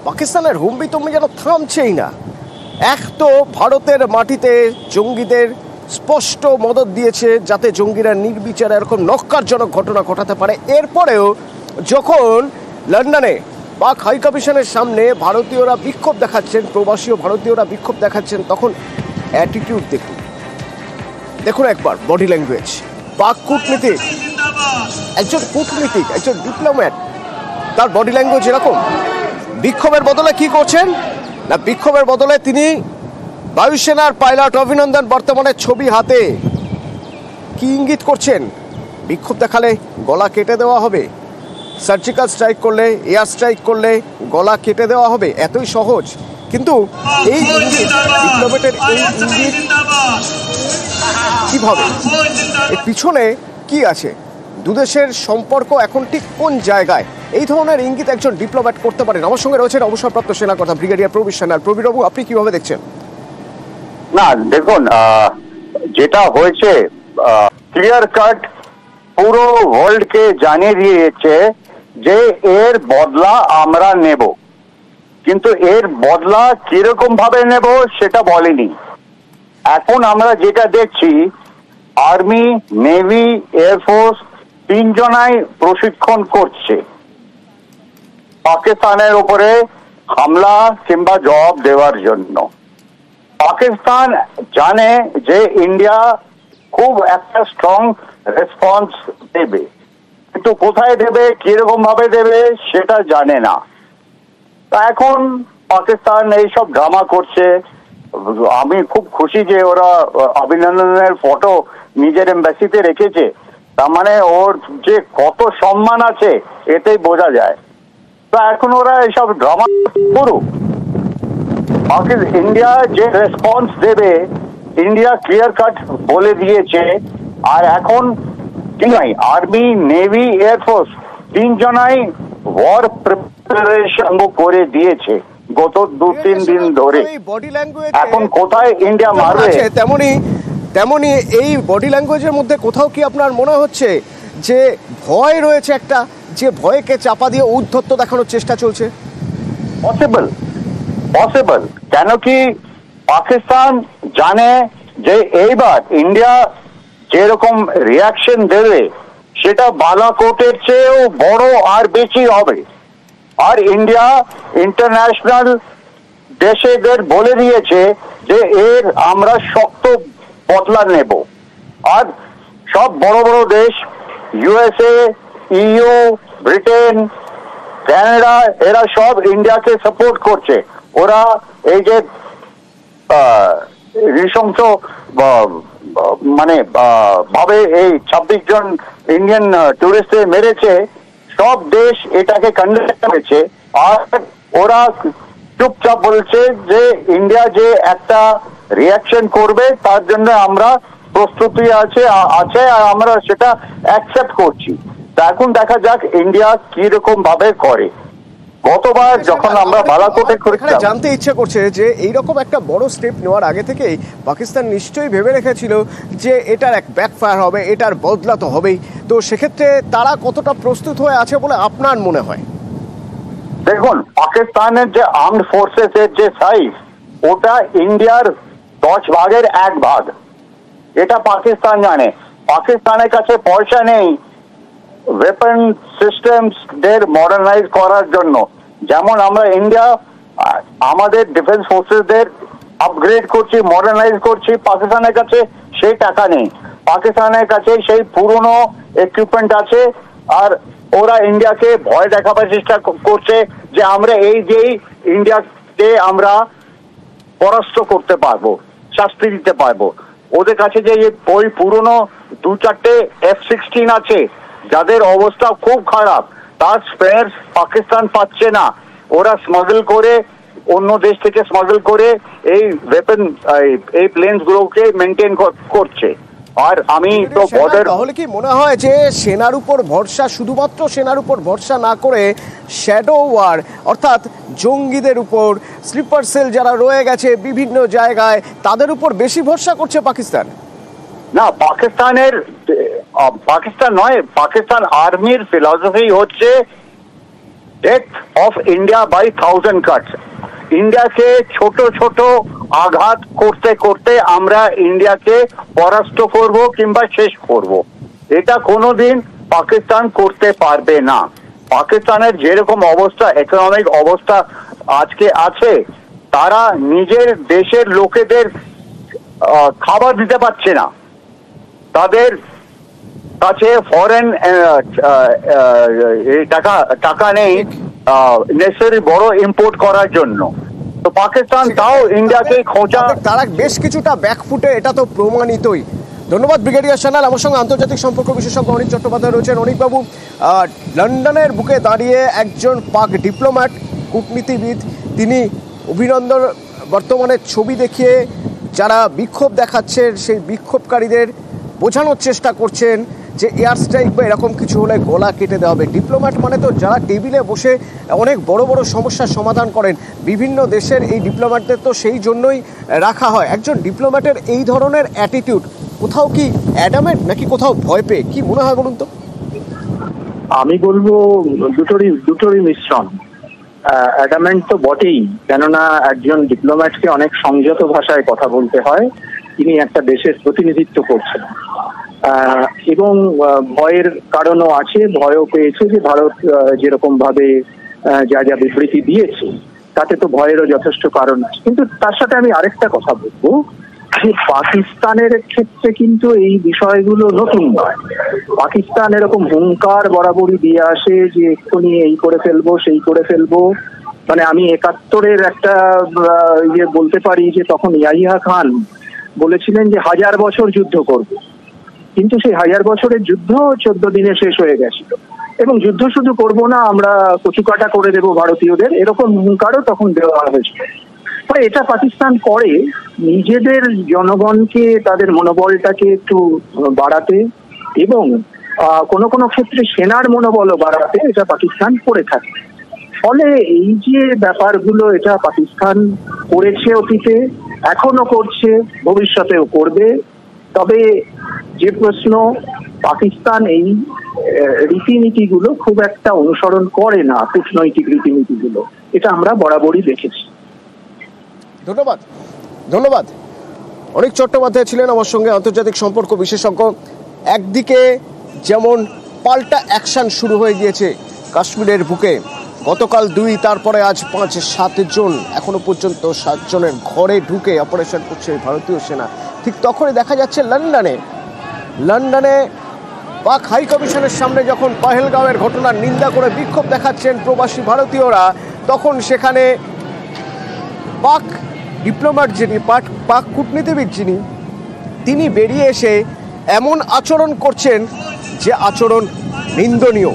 পাকিস্তানের হুম্বিতম্বি যেন থামছেই না। এক তো ভারতের মাটিতে জঙ্গিদের স্পষ্ট মদত দিয়েছে যাতে জঙ্গিরা নির্বিচারে এরকম নক্কারজনক ঘটনা ঘটাতে পারে। এরপরেও যখন লন্ডনে পাক হাই কমিশনের সামনে ভারতীয়রা বিক্ষোভ দেখাচ্ছেন, প্রবাসী ভারতীয়রা বিক্ষোভ দেখাচ্ছেন, তখন অ্যাটিটিউড দেখুন একবার বডি ল্যাঙ্গুয়েজ। পাক কূটনীতিক, একজন কূটনীতিক, একজন ডিপ্লোম্যাট, তার বডি ল্যাঙ্গুয়েজ এরকম। বিক্ষোভের বদলে কি করছেন না, বিক্ষোভের বদলে তিনি বায়ুসেনার পাইলট অভিনন্দন বর্তমানের ছবি হাতে কি ইঙ্গিত করছেন? বিক্ষোভ দেখালে গলা কেটে দেওয়া হবে, সার্জিক্যাল স্ট্রাইক করলে, এয়ার স্ট্রাইক করলে গলা কেটে দেওয়া হবে, এতই সহজ। কিন্তু এই ইঙ্গিত, ডিপ্লোম্যাটের এই ইঙ্গিত কিভাবে, এর পিছনে কি আছে, দুদেশের সম্পর্ক এখন ঠিক কোন জায়গায়, এই ধরনের ইঙ্গিত একজন ডিপ্লোম্যাট করতে পারেন? আমার সঙ্গে রয়েছেন অবসরপ্রাপ্ত সেনাকর্তা ব্রিগেডিয়ার প্রবীর সান্যাল। প্রবীরবাবু, আপনি কিভাবে দেখছেন? না দেখুন, যেটা হয়েছে ক্লিয়ার কাট পুরো ওয়ার্ল্ডকে জানিয়ে দিয়েছে যে এর বদলা আমরা নেব, কিন্তু এর বদলা কিরকম ভাবে নেব সেটা বলেনি। এখন আমরা যেটা দেখছি, আর্মি, নেভি, এয়ারফোর্স তিনজনাই প্রশিক্ষণ করছে পাকিস্তানের উপরে হামলা কিংবা জবাব দেওয়ার জন্য। পাকিস্তান জানে যে ইন্ডিয়া খুব একটা স্ট্রং রেসপন্স দেবে, কিন্তু কোথায় দেবে, কিরকম ভাবে দেবে সেটা জানে না। তা এখন পাকিস্তান এইসব ড্রামা করছে। আমি খুব খুশি যে ওরা অভিনন্দনের ফটো নিজের এম্বাসিতে রেখেছে, তার মানে ওর যে কত সম্মান আছে এতেই বোঝা যায়। তা এখন ওরা এইসব ড্রামা করুক, ইন্ডিয়া যে রেসপন্স দেবে ইন্ডিয়া ক্লিয়ার কাট বলে দিয়েছে। আর এখন কি নাই, আর্মি, নেভি, এয়ারফোর্স তিনজনাই ওয়ার প্রিপারেশন করে দিয়েছে গত 2-3 দিন ধরে। এখন কোথায় ইন্ডিয়া মারবে, তেমনি এই বডি ল্যাঙ্গুয়েজের মধ্যে কোথাও কি আপনার মনে হচ্ছে যে ভয় রয়েছে একটা, যে ভয়কে চাপা দিয়ে উদ্ধত্ত দেখানোর চেষ্টা চলছে? পসিবল, কেন কি পাকিস্তান জানে যে এইবার ইন্ডিয়া যেরকম রিয়াকশন দেবে সেটা বালাকোটের চেয়েও বড় আর বেশি হবে। আর ইন্ডিয়া ইন্টারন্যাশনাল দেশেদের বলে দিয়েছে যে এর আমরা শক্ত বদলা নেব। আর সব বড় বড় দেশ, ইউএসএ, ইউ, ব্রিটেন, কানাডা, এরা সব ইন্ডিয়াকে সাপোর্ট করছে। ওরা এই যে নৃশংস মানে ভাবে এই 26 জন ইন্ডিয়ান টুরিস্টে মেরেছে, সব দেশ এটাকে কন্ডেম করেছে। আর ওরা চুপচাপ বলছে যে ইন্ডিয়া যে একটা রিয়াকশন করবে তার জন্য আমরা প্রস্তুতি আছে আর আমরা সেটা অ্যাকসেপ্ট করছি। তা এখন দেখা যাক ইন্ডিয়া কিরকম ভাবে করে। গতবার যখন আমরা বালাকোটে করেছিলাম, জানতে ইচ্ছে করছে যে এইরকম একটা বড় স্টেপ নেওয়ার আগে থেকেই পাকিস্তান নিশ্চয়ই ভেবে রেখেছিল যে এটার এক ব্যাকফায়ার হবে, এটার বদলা তো হবেই। তো সেক্ষেত্রে তারা কতটা প্রস্তুত হয়ে আছে বলে আপনার মনে হয়? দেখুন, পাকিস্তানের যে আর্মড ফোর্সেস এর যে সাইজ, ওটা ইন্ডিয়ার 10 ভাগের 1 ভাগ। এটা পাকিস্তান জানে। পাকিস্তানের কাছে পয়সা নেই ওয়েপন সিস্টেমস দের মডার্নাইজ করার জন্য। যেমন আমরা ইন্ডিয়া আমাদের ডিফেন্স ফোর্সেসদের আপগ্রেড করছি, মডার্নাইজ করছি, পাকিস্তানের কাছে সেই টাকা নেই। পাকিস্তানের কাছে সেই পুরনো ইকুইপমেন্ট আছে, আর ওরা ইন্ডিয়াকে ভয় দেখাবার চেষ্টা করছে যে আমরা এই যেই ইন্ডিয়াকে আমরা পরাস্ত করতে পারবো, শাস্তি দিতে পারবো। ওদের কাছে যে ওই পুরনো 2-4টে F-16 আছে যাদের অবস্থা খুব খারাপ, তার স্পেয়ার পাকিস্তান পাচ্ছে না। ওরা স্মাগল করে, অন্য দেশ থেকে স্মাগল করে এই ওয়েপন, এই প্লেনস গুলোকে মেনটেন করছে। আর আমি তো বর্ডার, তাহলে কি মনে হয় যে সেনার উপর ভরসা, শুধুমাত্র সেনার উপর ভরসা না করে শ্যাডো ওয়ার অর্থাৎ জঙ্গিদের উপর, স্লিপার সেল যারা রয়ে গেছে বিভিন্ন জায়গায়, তাদের উপর বেশি ভরসা করছে পাকিস্তান? না, পাকিস্তান নয়, পাকিস্তান আর্মির ফিলসফি হচ্ছে death of India by 1000 cuts. ইন্ডিয়াকে ছোট ছোট আঘাত করতে করতে আমরা ইন্ডিয়াকে পরাস্ত করব কিংবা শেষ করব, এটা কোনোদিন পাকিস্তান করতে পারবে না। পাকিস্তানের যেরকম অবস্থা, ইকোনমিক অবস্থা আজকে আছে, তারা নিজের দেশের লোকেদের খাবার দিতে পারছে না, তাদের কাছে ফরেন টাকা নেই নেসেসারি বড় ইম্পোর্ট করার জন্য। তো পাকিস্তান তাও ইন্ডিয়াকে খোঁজা, তারা বেশ কিছুটা ব্যাকফুটে, এটা তো প্রমাণিতই। ধন্যবাদ ব্রিগেডিয়ার সান্যাল। আমার সঙ্গে আন্তর্জাতিক সম্পর্ক বিশেষজ্ঞ অনিক চট্টোপাধ্যায় রয়েছেন। অনিকবাবু, লন্ডনের বুকে দাঁড়িয়ে একজন পাক ডিপ্লোম্যাট, কূটনীতিবিদ, তিনি অভিনন্দন বর্তমানে ছবি দেখিয়ে যারা বিক্ষোভ দেখাচ্ছেন সেই বিক্ষোভকারীদের বোঝানোর চেষ্টা করছেন যে এয়ার স্ট্রাইক বা এরকম কিছু হলে গলা কেটে দেওয়া হবে। ডিপ্লোম্যাট মানে তো যারা টেবিলে বসে অনেক বড় বড় সমস্যার সমাধান করেন, বিভিন্ন দেশের এই ডিপ্লোম্যাটদের তো সেই জন্যই রাখা হয়। একজন ডিপ্লোম্যাটের এই ধরনের অ্যাটিটিউড কোথাও কি অ্যাডামেন্ট নাকি কোথাও ভয় পেয়ে, কি মনে হয় বলুন তো? আমি বলবো দুটোরই মিশ্রণ। অ্যাডামেন্ট তো বটেই, কেননা একজন ডিপ্লোম্যাটকে অনেক সংযত ভাষায় কথা বলতে হয়। তিনি একটা দেশের প্রতিনিধিত্ব করছেন এবং ভয়ের কারণও আছে, ভয়ও পেয়েছে যে ভারত যেরকম ভাবে যা যা বিবৃতি দিয়েছে তাতে তো ভয়েরও যথেষ্ট কারণ আছে। কিন্তু তার সাথে আমি আরেকটা কথা বলবো, পাকিস্তানের ক্ষেত্রে কিন্তু এই বিষয়গুলো নতুন নয়। পাকিস্তান এরকম হুঙ্কার বরাবরই দিয়ে আসে যে এক্ষুনি এই করে ফেলবো সেই করে ফেলবো। মানে আমি 71-এর একটা বলতে পারি যে তখন ইয়াহিয়া খান বলেছিলেন যে 1000 বছর যুদ্ধ করবে, কিন্তু সেই 1000 বছরের যুদ্ধ 14 দিনে শেষ হয়ে গেছিল। এবং যুদ্ধ শুধু করবো না, আমরা কচুকাটা করে দেবো ভারতীয়দের, এরকম হুঙ্কারও তখন দেওয়া হয়েছিল। এটা পাকিস্তান করে নিজেদের জনগণকে, তাদের মনোবলটাকে একটু বাড়াতে এবং কোনো কোনো ক্ষেত্রে সেনার মনোবলও বাড়াতে এটা পাকিস্তান করে থাকে। ফলে এই যে ব্যাপারগুলো এটা পাকিস্তান করেছে অতীতে, এখনো করছে, ভবিষ্যতেও করবে। তবে যে প্রশ্ন, পাকিস্তান এই রীতিনীতিগুলো খুব একটা অনুসরণ করে না, কূটনৈতিক রীতিনীতিগুলো, এটা আমরা বরাবরই দেখেছি। ধন্যবাদ ধন্যবাদ অনিক চট্টোপাধ্যায় ছিলেন আমার সঙ্গে, আন্তর্জাতিক সম্পর্ক বিশেষজ্ঞ। একদিকে যেমন পাল্টা অ্যাকশন শুরু হয়ে গিয়েছে কাশ্মীরের বুকে, গতকাল 2, তারপরে আজ 5-7 জন, এখনো পর্যন্ত 7 জনের ঘরে ঢুকে অপারেশন করছে ভারতীয় সেনা। ঠিক তখনই দেখা যাচ্ছে লন্ডনে পাক হাই কমিশনের সামনে যখন পহেলগাঁওয়ের ঘটনার নিন্দা করে বিক্ষোভ দেখাচ্ছেন প্রবাসী ভারতীয়রা, তখন সেখানে পাক ডিপ্লোম্যাট যিনি, পাক কূটনীতিবিদ যিনি, তিনি বেরিয়ে এসে এমন আচরণ করছেন যে আচরণ নিন্দনীয়।